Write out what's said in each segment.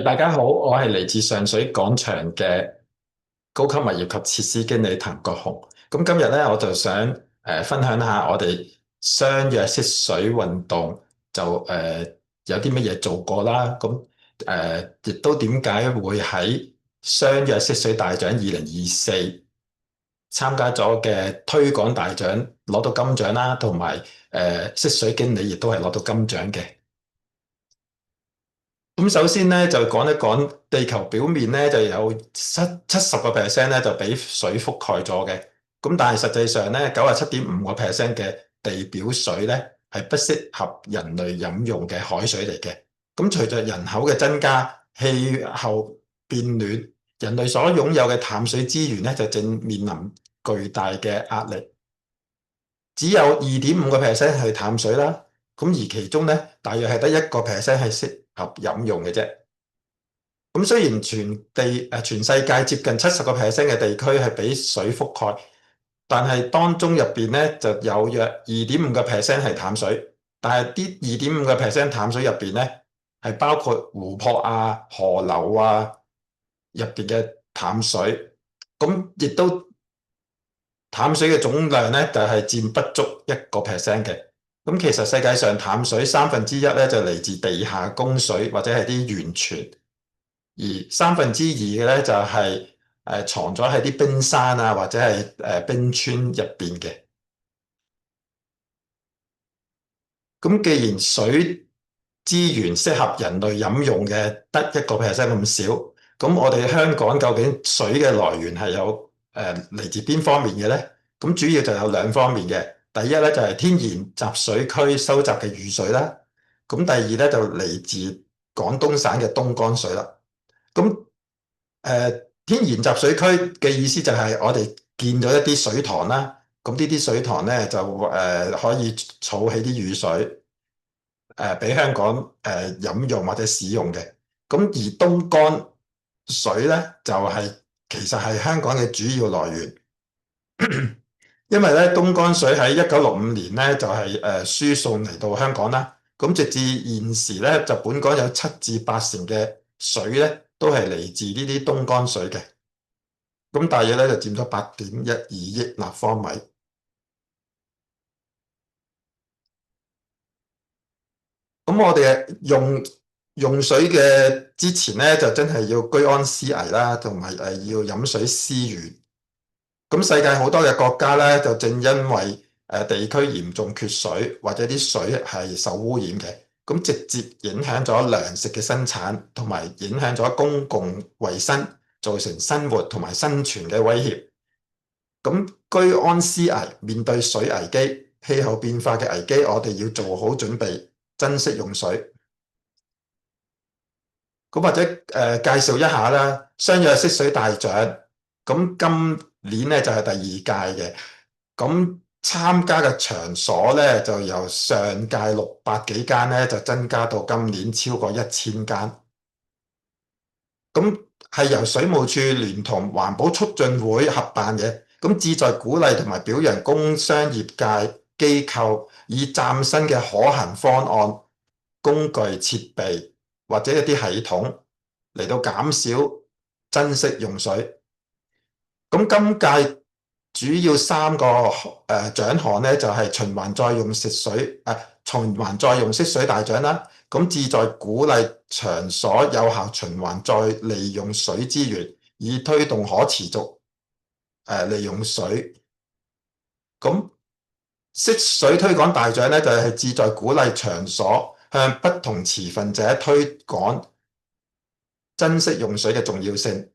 大家好，我係嚟自上水廣場嘅高級物業及設施經理譚國雄。咁今日咧，我就想分享下我哋相約識水運動有啲乜嘢做過啦。咁亦都點解會喺相約識水大獎2024參加咗嘅推廣大獎攞到金獎啦，同埋識水經理亦都係攞到金獎嘅。咁首先咧就講一講地球表面咧就有70%咧就俾水覆蓋咗嘅，咁但係實際上咧97.5%嘅地表水咧係不適合人類飲用嘅海水嚟嘅。咁隨着人口嘅增加，氣候變暖，人類所擁有嘅淡水資源咧就正面臨巨大嘅壓力，只有2.5%係淡水啦。咁而其中咧大約係得1%係適合飲用嘅啫。咁雖然全世界接近70%嘅地區係俾水覆蓋，但係當中入邊咧就有約2.5%係淡水，但係啲2.5%淡水入邊咧係包括湖泊啊、河流啊入邊嘅淡水，咁亦都淡水嘅總量咧就係佔不足1%嘅。咁其實世界上淡水1/3咧就嚟自地下供水或者係啲源泉。而2/3嘅咧就係藏咗喺啲冰山啊或者係冰川入邊嘅。咁既然水資源適合人類飲用嘅得1%咁少，咁我哋香港究竟水嘅來源係有嚟自邊方面嘅咧？咁主要就有兩方面嘅。第一咧就係天然集水區收集嘅雨水啦。咁第二咧就嚟自廣東省嘅東江水啦。咁天然集水區嘅意思就係我哋建咗一啲水塘啦，咁呢啲水塘咧就可以儲起啲雨水，俾香港飲用或者使用嘅。咁而東江水咧就其實係香港嘅主要來源，因為咧東江水喺1965年咧就係輸送嚟到香港啦。咁直至現時咧就本港有7至8成嘅水咧都係嚟自呢啲東江水嘅。咁大約咧就佔咗8.12億立方米。咁我哋用水嘅之前咧，就真係要居安思危啦，同埋要飲水思源。咁世界好多嘅國家咧，就正因為地區嚴重缺水，或者啲水係受污染嘅，咁直接影響咗糧食嘅生產，同埋影響咗公共衛生，造成生活同埋生存嘅威脅。咁居安思危，面對水危機、氣候變化嘅危機，我哋要做好準備，珍惜用水。咁或者介紹一下啦，相約識水大獎，咁今年咧就係第二屆嘅，咁參加嘅場所咧就由上屆600幾間咧，就增加到今年超過1000間。咁係由水務署聯同環保促進會合辦嘅，咁旨在鼓勵同埋表揚工商業界機構以嶄新嘅可行方案、工具設備或者一啲系統嚟到減少珍惜用水。咁今屆主要3個獎項咧，就係循環再用循環再用識水大獎啦。咁旨在鼓勵場所有效循環再利用水資源，以推動可持續利用水。咁識水推廣大獎咧，就係旨在鼓勵場所向不同持份者推廣珍惜用水嘅重要性。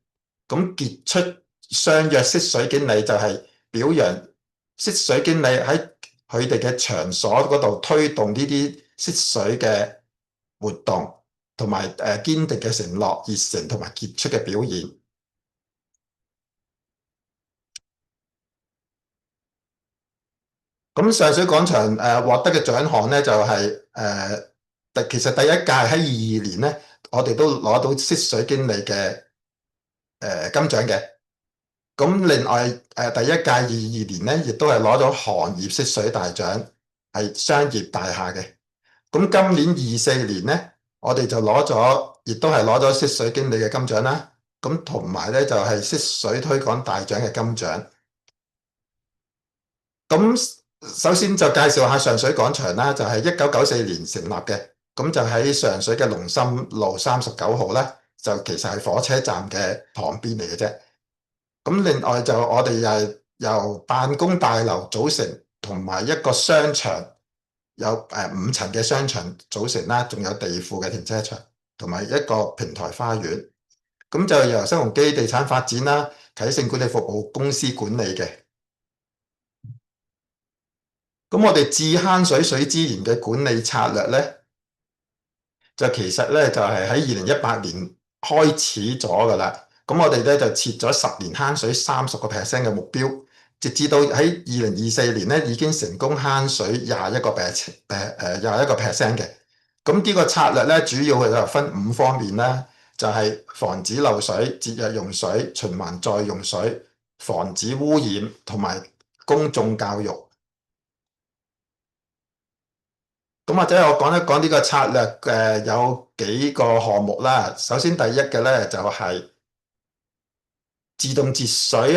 咁傑出相約識水經理就係表揚識水經理喺佢哋嘅場所嗰度推動呢啲識水嘅活動，同埋堅定嘅承諾、熱誠同埋傑出嘅表現。咁上水廣場獲得嘅獎項咧就係其實第一屆喺22年咧，我哋都攞到識水經理嘅金獎嘅。咁另外第一屆22年咧，亦都係攞咗行業識水大獎，係商業大廈嘅。咁今年24年咧，我哋就攞咗，亦都係攞咗惜水經理嘅金獎啦。咁同埋咧就係惜水推廣大獎嘅金獎。咁首先就介紹下上水廣場啦，就係1994年成立嘅，咁就喺上水嘅龍琛路39號啦，就其實係火車站嘅旁邊嚟嘅啫。咁另外就我哋又係由辦公大樓組成，同埋一個商場，有5層嘅商場組成啦，仲有地庫嘅停車場，同埋一個平台花園。咁就由新鴻基地產發展啦，啟盛管理服務公司管理嘅。咁我哋智慳水水資源嘅管理策略咧，就其實咧就係喺2018年開始咗噶啦。咁我哋咧就設咗10年慳水30%嘅目標，直至到喺2024年咧已經成功慳水21%嘅。咁呢個策略咧主要係就分5方面啦，就係防止漏水、節約用水、循環再用水、防止污染同埋公眾教育。咁或者我講一講呢個策略有幾個項目啦。首先第一嘅咧就係自動節水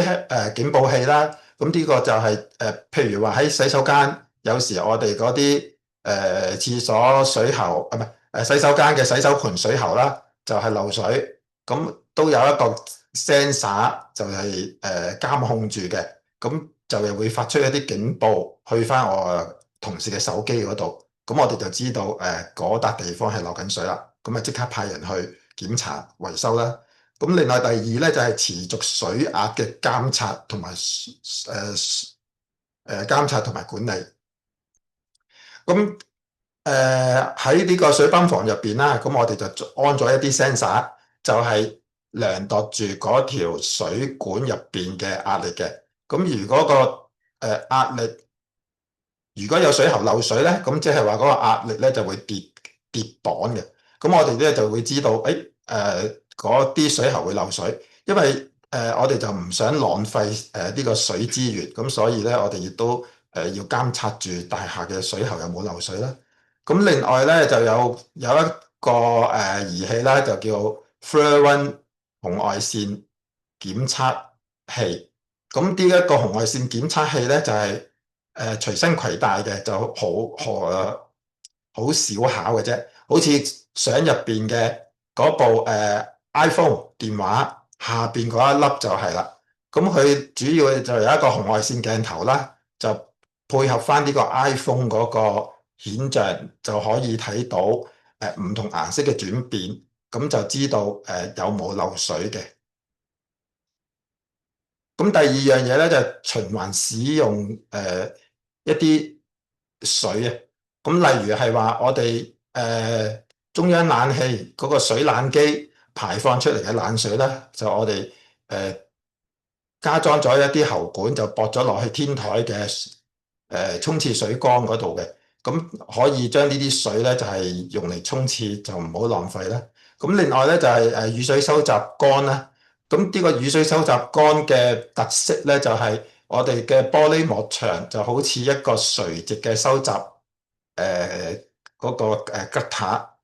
警報器啦。咁呢個就係譬如話喺洗手間，有時我哋嗰啲廁所水喉唔係洗手間嘅洗手盆水喉啦，就係漏水，咁都有一個 sensor 就係監控住嘅，咁就係會發出一啲警報去翻我同事嘅手機嗰度。咁我哋就知道嗰笪地方係漏緊水啦，咁啊即刻派人去檢查維修啦。咁另外第二咧就係持續水壓嘅監察同埋監察同埋管理。咁喺呢個水泵房入邊啦，咁我哋就安咗一啲 sensor，就係量度住嗰條水管入邊嘅壓力嘅。咁如果個壓力如果有水喉漏水咧，咁即係話嗰個壓力咧就會跌磅嘅。咁我哋咧就會知道，嗰啲水喉會漏水，因為我哋就唔想浪費呢個水資源，咁所以咧我哋亦都要監察住大廈嘅水喉有冇漏水啦。咁另外咧就有一個儀器啦，就叫 Fluorine 紅外線檢測器。咁呢一個紅外線檢測器咧就係隨身攜帶嘅，就好小巧嘅啫，好似相入邊嘅嗰部iPhone 電話下邊嗰一粒就係啦。咁佢主要就有一個紅外線鏡頭啦，就配合翻呢個 iPhone 嗰個顯像，就可以睇到唔同顏色嘅轉變，咁就知道有冇漏水嘅。咁第二樣嘢咧就係循環使用一啲水啊。咁例如係話我哋中央冷氣嗰個水冷機排放出嚟嘅冷水咧，就我哋加裝咗一啲喉管，就駁咗落去天台嘅沖廁水缸嗰度嘅。咁可以將呢啲水咧就係用嚟沖廁，就唔好浪費啦。咁另外咧就係雨水收集缸啦。咁呢個雨水收集缸嘅特色咧，就係我哋嘅玻璃幕牆就好似一個垂直嘅收集嗰個吉塔，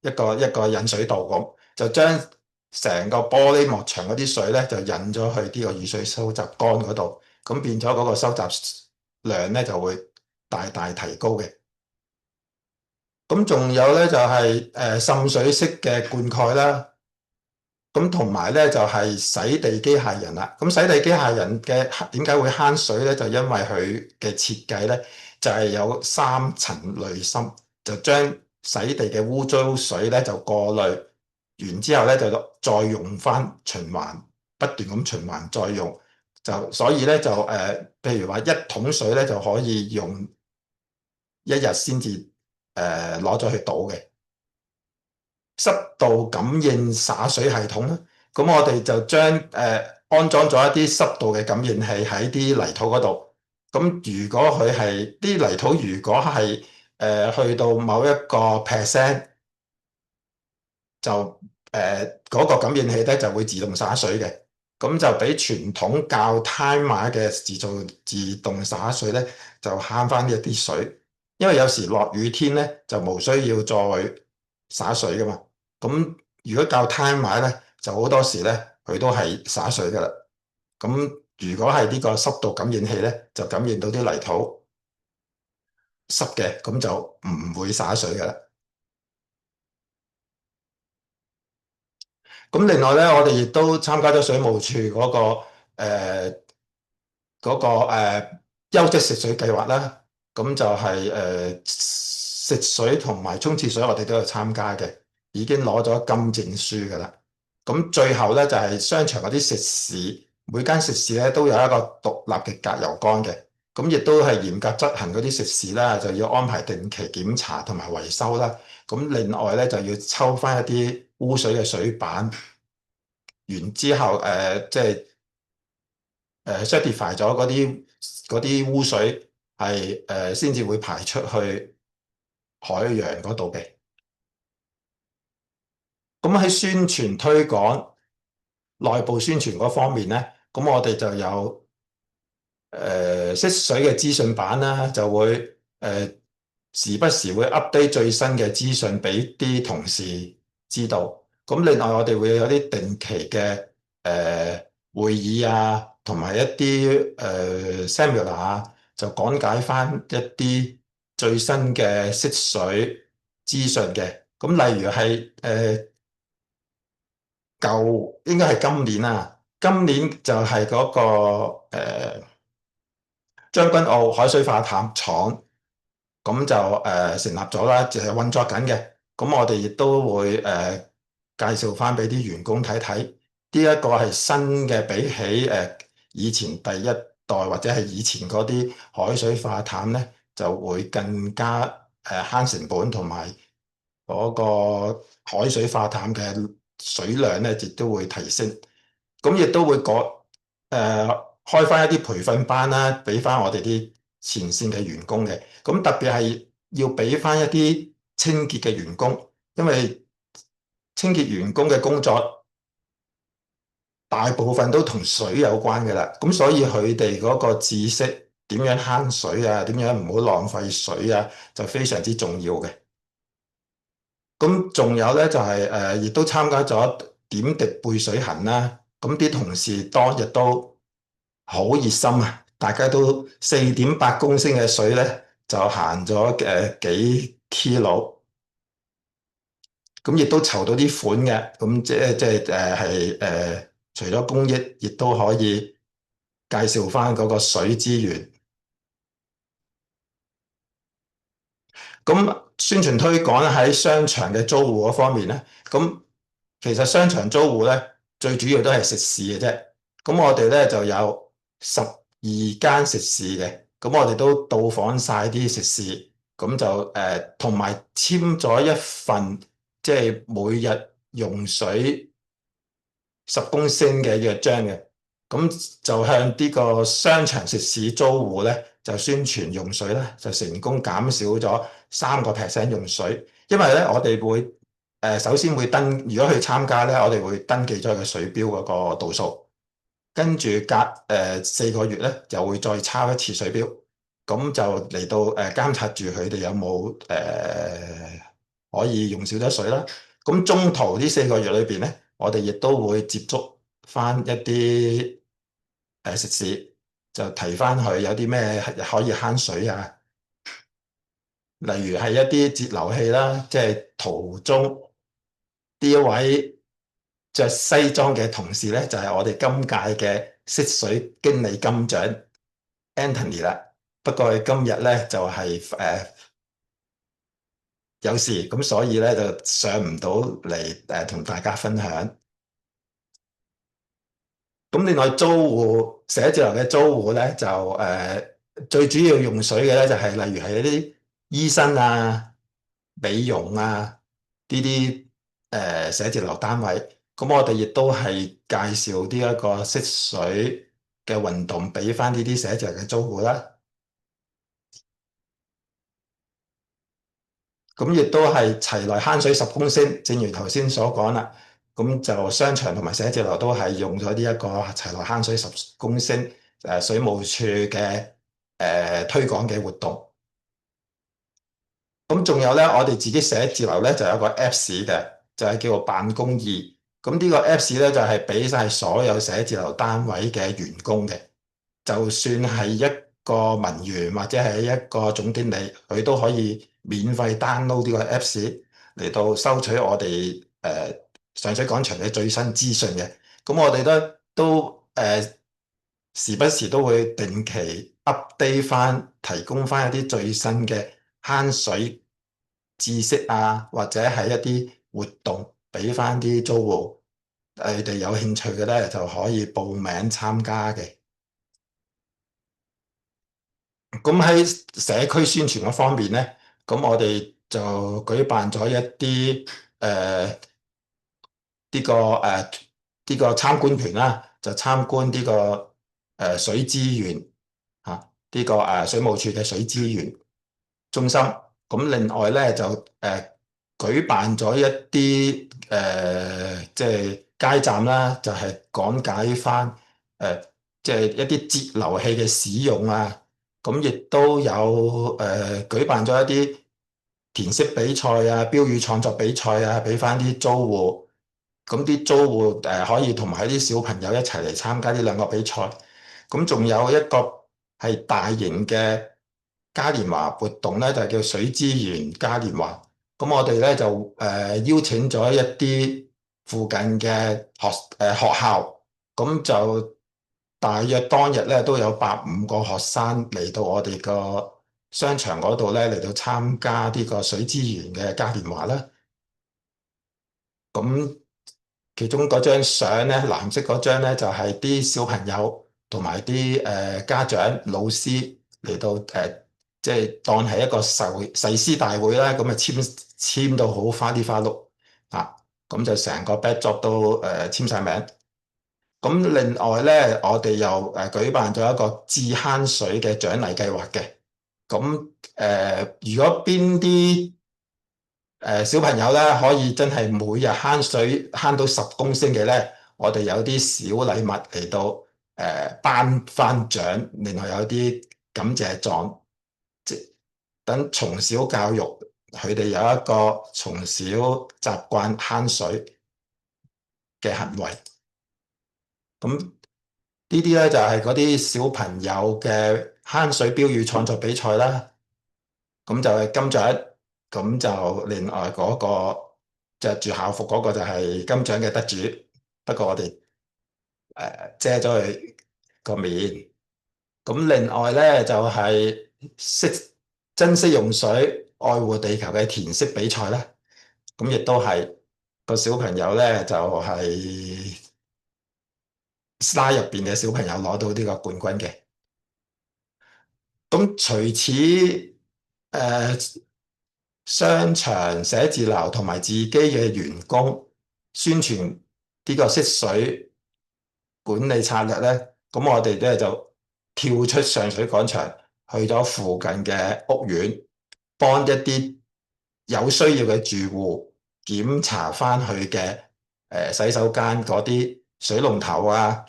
一個引水道咁，就將成個玻璃幕牆嗰啲水咧就引咗去呢個雨水收集缸嗰度，咁變咗嗰個收集量咧就會大大提高嘅。咁仲有咧就係滲水式嘅灌溉啦。咁同埋咧就係洗地機械人啦。咁洗地機械人嘅點解會慳水咧？就因為佢嘅設計咧就係有3層濾芯，就將洗地嘅污糟水咧就過濾完之後咧就再用翻循環，不斷咁循環再用。就所以咧就譬如話1桶水咧就可以用1日先至攞咗去倒嘅。濕度感應灑水系統啦，咁我哋就將安裝咗一啲濕度嘅感應器喺啲泥土嗰度。咁如果佢係啲泥土，如果係去到某一個 percent，就嗰個感應器咧就會自動灑水嘅。咁就比傳統較攤馬嘅自動灑水咧，就慳翻一啲水。因為有時落雨天咧，就無需要再灑水噶嘛。咁如果較攤買咧，就好多時咧佢都係灑水噶啦。咁如果係呢個濕度感染器咧，就感染到啲泥土濕嘅，咁就唔會灑水噶啦。咁另外咧，我哋亦都參加咗水務署嗰個嗰個優質食水計劃啦。咁就係食水同埋沖廁水，我哋都有參加嘅，已經攞咗金證書噶啦。咁最後咧就係商場嗰啲食肆，每間食肆咧都有一個獨立嘅隔油缸嘅，咁亦都係嚴格執行嗰啲食肆啦，就要安排定期檢查同埋維修啦。咁另外咧就要抽翻一啲污水嘅水板，完之後即係certify 咗嗰啲污水係先至會排出去海洋嗰度嘅。咁喺宣傳推廣內部宣傳嗰方面咧，咁我哋就有識水嘅資訊版啦，就會時不時會 update 最新嘅資訊俾啲同事知道。咁另外我哋會有啲定期嘅會議啊，同埋一啲seminar 啊，就講解翻一啲最新嘅識水資訊嘅。咁例如係應該係今年啊，今年就係嗰個將軍澳海水化淡廠，咁就成立咗啦，就係運作緊嘅。咁我哋亦都會介紹翻俾啲員工睇睇，呢一個係新嘅，比起以前第一代或者係以前嗰啲海水化淡咧，就會更加慳成本，同埋嗰個海水化淡嘅水量咧，亦都會提升。咁亦都會開翻一啲培訓班啦，俾翻我哋啲前線嘅員工嘅。咁特別係要俾翻一啲清潔嘅員工，因為清潔員工嘅工作大部分都同水有關嘅啦。咁所以佢哋嗰個知識點樣慳水啊，點樣唔好浪費水啊，就非常之重要嘅。咁仲有咧就係亦都參加咗點滴背水行啦。咁啲同事當日都好熱心啊！大家都4.8公升嘅水咧，就行咗幾 kilo，咁亦都籌到啲款嘅。咁即係除咗公益，亦都可以介紹翻嗰個水資源。咁宣傳推廣咧，喺商場嘅租戶嗰方面咧，咁其實商場租戶咧最主要都係食肆嘅啫。咁我哋咧就有12間食肆嘅，咁我哋都到訪晒啲食肆，咁就同埋簽咗一份即係每日用水10公升嘅約章嘅。咁就向呢個商場食肆租戶咧就宣傳用水咧，就成功減少咗3%用水。因為咧我哋會首先會如果去參加咧，我哋會登記咗個水表嗰個度數，跟住隔4個月咧就會再抄一次水表，咁就嚟到監察住佢哋有冇可以用少咗水啦。咁中途呢4個月裏邊咧，我哋亦都會接觸翻一啲食肆，就提翻佢有啲咩可以慳水啊。例如係一啲節流器啦，即係途中呢一位着西裝嘅同事咧，就係我哋今屆嘅識水經理金獎 Anthony 啦。不過佢今日咧就係有事，咁所以咧就上唔到嚟同大家分享。咁另外租戶寫字樓嘅租戶咧就最主要用水嘅咧就係例如係一啲醫生啊、美容啊呢啲寫字樓單位。咁我哋亦都係介紹呢一個識水嘅運動俾翻呢啲寫字樓嘅租戶啦。咁亦都係齊來慳水10公升，正如頭先所講啦。咁就商場同埋寫字樓都係用咗呢一個齊來慳水10公升水務署嘅推廣嘅活動。咁仲有咧，我哋自己寫字樓咧就有個 Apps 嘅，就係叫做辦公易。咁呢個 Apps 咧就係俾晒所有寫字樓單位嘅員工嘅，就算係一個文員或者係一個總經理，佢都可以免費 download 呢個 Apps 嚟到收取我哋上水廣場嘅最新資訊嘅。咁我哋都時不時都會定期 update 翻，提供翻一啲最新嘅慳水知識啊，或者係一啲活動俾翻啲租戶，你哋有興趣嘅咧就可以報名參加嘅。咁喺社區宣傳嗰方面咧，咁我哋就舉辦咗一啲呢個呢個參觀團啦，就參觀呢個水資源呢個水務署嘅水資源中心。咁另外咧就舉辦咗一啲即係街站啦，就係講解翻即係一啲節流器嘅使用啊。咁亦都有舉辦咗一啲填色比賽啊、標語創作比賽啊，俾翻啲租戶。咁啲租戶可以同埋啲小朋友一齊嚟參加呢兩個比賽。咁仲有一個係大型嘅嘉年華活動咧，就係叫水資源嘉年華。咁我哋咧就邀請咗一啲附近嘅學校，咁就大約當日咧都有150個學生嚟到我哋個商場嗰度咧嚟到參加呢個水資源嘅嘉年華啦。咁其中嗰張相咧，藍色嗰張咧就係啲小朋友同埋啲家長、老師嚟到即係當係一個誓師大會啦。咁啊簽到好花里花碌啊，咁就成個 backdrop 都簽晒名。咁另外咧，我哋又舉辦咗一個智慳水嘅獎勵計劃嘅。咁如果邊啲小朋友咧可以真係每日慳水慳到10公升嘅咧，我哋有啲小禮物嚟到頒翻獎，另外有啲感謝狀，即等從小教育佢哋有一個從小習慣慳水嘅行為。咁呢啲咧就係嗰啲小朋友嘅慳水標語創作比賽啦。咁就係金獎。咁就另外嗰個着住校服嗰個就係金獎嘅得主，不過我哋遮咗佢個面。咁另外咧就係珍惜用水、愛護地球嘅填色比賽啦。咁亦都係個小朋友咧就係 slide 入邊嘅小朋友攞到呢個冠軍嘅。咁除此商場、寫字樓同埋自己嘅員工宣傳呢個惜水管理策略咧，咁我哋咧就跳出上水廣場，去咗附近嘅屋苑，幫一啲有需要嘅住戶檢查翻佢嘅洗手間嗰啲水龍頭啊、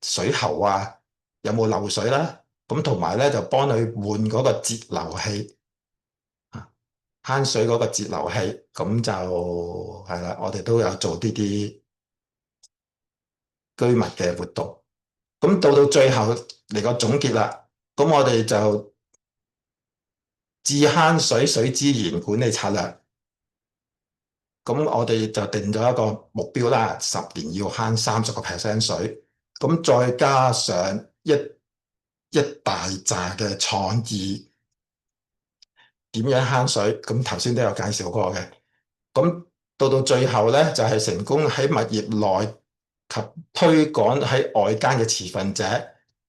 水喉啊有冇漏水啦。咁同埋咧就幫佢換嗰個節流器。慳水嗰個節流器，咁就係啦。我哋都有做呢啲居民嘅活動。咁到最後嚟個總結啦。咁我哋就智慳水水資源管理策略。咁我哋就定咗一個目標啦，10年要慳30%水。咁再加上一大紮嘅創意，點樣慳水？咁頭先都有介紹過嘅。咁到最後咧，就係成功喺物業內及推廣喺外間嘅持份者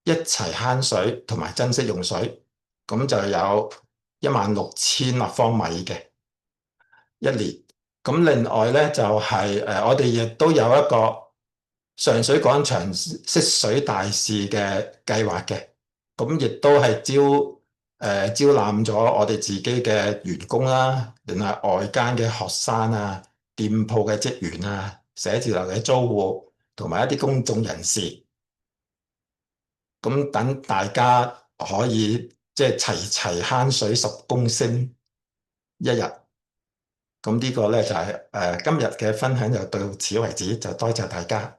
一齊慳水同埋珍惜用水。咁就有16000立方米嘅一年。咁另外咧就係我哋亦都有一個上水廣場惜水大使嘅計劃嘅。咁亦都係招攬咗我哋自己嘅員工啦，另外外間嘅學生啊、店鋪嘅職員啊、寫字樓嘅租戶同埋一啲公眾人士，咁等大家可以即係齊齊慳水10公升。一日。咁呢個咧就係今日嘅分享就到此為止，就多謝大家。